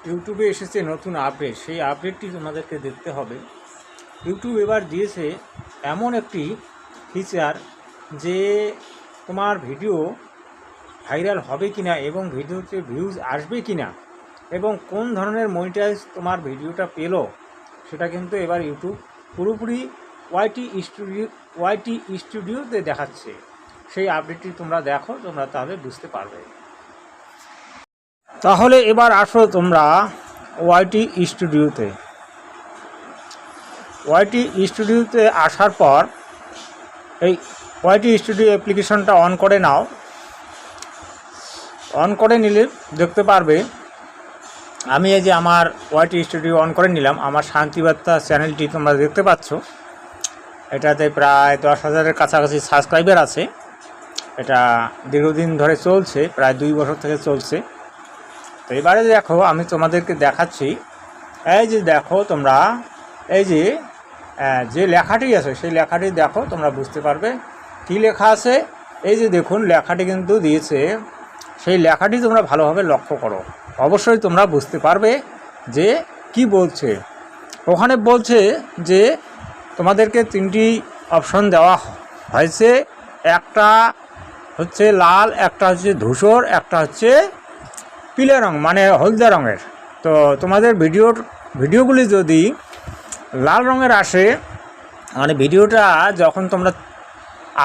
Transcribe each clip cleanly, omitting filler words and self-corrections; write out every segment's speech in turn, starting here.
ইউটিউবে এসেছে নতুন আপডেট, সেই আপডেটটি তোমাদেরকে দেখতে হবে। ইউটিউব এবার দিয়েছে এমন একটি ফিচার যে তোমার ভিডিও ভাইরাল হবে কিনা এবং ভিডিওতে ভিউজ আসবে কিনা এবং কোন ধরনের মনিটাইজ তোমার ভিডিওটা পেলো সেটা কিন্তু এবার ইউটিউব পুরোপুরি ওয়াইটি স্টুডিওতে দেখাচ্ছে। সেই আপডেটটি তোমরা দেখো, তোমরা তাহলে বুঝতে পারবে। তাহলে এবার আসো তোমরা ওয়াইটি স্টুডিওতে আসার পর এই ওয়াইটি স্টুডিও অ্যাপ্লিকেশনটা অন করে নাও। অন করে নিলে দেখতে পারবে, আমি এই যে আমার ওয়াইটি স্টুডিও অন করে নিলাম। আমার শান্তিবার্তা চ্যানেলটি তোমরা দেখতে পাচ্ছ, এটাতে প্রায় 10,000-এর কাছাকাছি সাবস্ক্রাইবার আছে। এটা দীর্ঘদিন ধরে চলছে, প্রায় 2 বছর থেকে চলছে। তো এবারে দেখো, আমি তোমাদেরকে দেখাচ্ছি। এই যে দেখো তোমরা, এই যে লেখাটি আছে সেই লেখাটি দেখো, তোমরা বুঝতে পারবে কী লেখা আছে। এই যে দেখুন, লেখাটি কিন্তু দিয়েছে, সেই লেখাটি তোমরা ভালোভাবে লক্ষ্য করো, অবশ্যই তোমরা বুঝতে পারবে যে কি বলছে। ওখানে বলছে যে তোমাদেরকে 3টি অপশন দেওয়া হয়েছে, একটা হচ্ছে লাল, একটা হচ্ছে ধূসর, একটা হচ্ছে পিলে রঙ মানে হলদে রঙের। তো তোমাদের ভিডিওগুলি যদি লাল রঙের আসে, মানে ভিডিওটা যখন তোমরা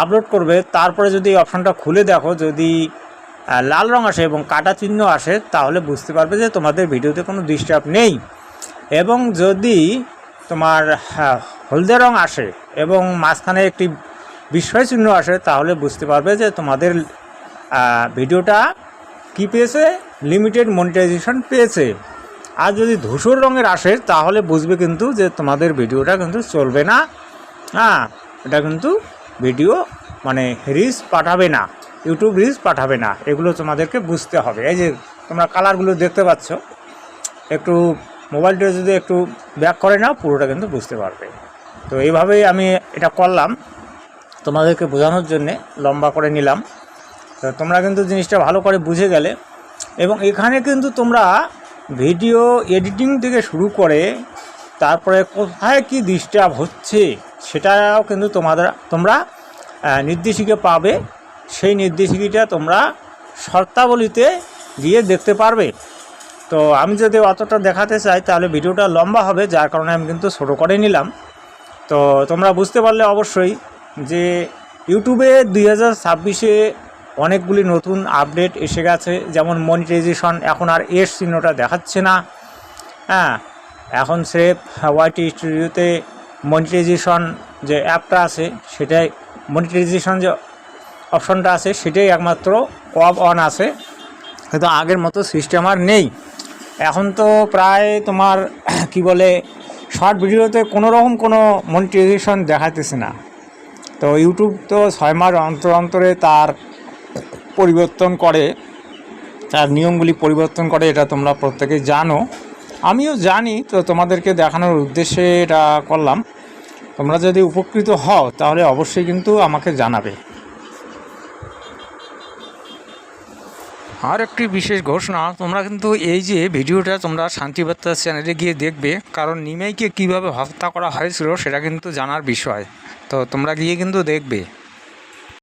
আপলোড করবে তারপরে যদি অপশানটা খুলে দেখো, যদি লাল রঙ আসে এবং কাটা চিহ্ন আসে, তাহলে বুঝতে পারবে যে তোমাদের ভিডিওতে কোনো ডিস্টার্ব নেই। এবং যদি তোমার হলদে রঙ আসে এবং মাঝখানে একটি বিস্ময় চিহ্ন আসে, তাহলে বুঝতে পারবে যে তোমাদের ভিডিওটা কি পেয়েছে, লিমিটেড মনিটাইজেশন পেয়েছে। আর যদি ধূসর রঙের আসে, তাহলে বুঝবে কিন্তু যে তোমাদের ভিডিওটা কিন্তু চলবে না। এটা কিন্তু ভিডিও মানে রিচ পাঠাবে না, ইউটিউব রিচ পাঠাবে না। এগুলো তোমাদেরকে বুঝতে হবে। এই যে তোমরা কালারগুলো দেখতে পাচ্ছ, একটু মোবাইলটা যদি একটু ব্যাক করে নাও, পুরোটা কিন্তু বুঝতে পারবে। তো এইভাবেই আমি এটা করলাম তোমাদেরকে বোঝানোর জন্যে, লম্বা করে নিলাম। তো তোমরা কিন্তু জিনিসটা ভালো করে বুঝে গেলে। এবং এখানে কিন্তু তোমরা ভিডিও এডিটিং থেকে শুরু করে তারপরে কোথায় কি ডিস্টার্ব হচ্ছে সেটাও কিন্তু তোমরা নির্দেশিকা পাবে। সেই নির্দেশিকাটা তোমরা শর্তাবলীতে গিয়ে দেখতে পারবে। তো আমি যদি অতটা দেখাতে চাই তাহলে ভিডিওটা লম্বা হবে, যার কারণে আমি কিন্তু ছোটো করে নিলাম। তো তোমরা বুঝতে পারলে অবশ্যই যে ইউটিউবে 2026-এ অনেকগুলি নতুন আপডেট এসে গেছে। যেমন মনিটাইজেশন এখন আর এর চিহ্নটা দেখাচ্ছে না। এখন স্রেফ ওয়াইটি স্টুডিওতে মনিটাইজেশন যে অ্যাপটা আছে, সেটাই মনিটাইজেশন যে অপশনটা আছে সেটাই একমাত্র অন আছে, কিন্তু আগের মতো সিস্টেম আর নেই। এখন তো প্রায় তোমার কি বলে, শর্ট ভিডিওতে কোনো রকম কোনো মনিটাইজেশন দেখাতেছে না। তো ইউটিউব তো 6 মাস অন্তরে তার পরিবর্তন করে, তার নিয়মগুলি পরিবর্তন করে, এটা তোমরা প্রত্যেকেই জানো, আমিও জানি। তো তোমাদেরকে দেখানোর উদ্দেশ্যে এটা করলাম। তোমরা যদি উপকৃত হও তাহলে অবশ্যই কিন্তু আমাকে জানাবে। আর একটি বিশেষ ঘোষণা, তোমরা কিন্তু এই যে ভিডিওটা তোমরা শান্তিবার্তা চ্যানেলে গিয়ে দেখবে, কারণ নিমাইকে কীভাবে হত্যা করা হয়েছিল সেটা কিন্তু জানার বিষয়। তো তোমরা গিয়ে কিন্তু দেখবে।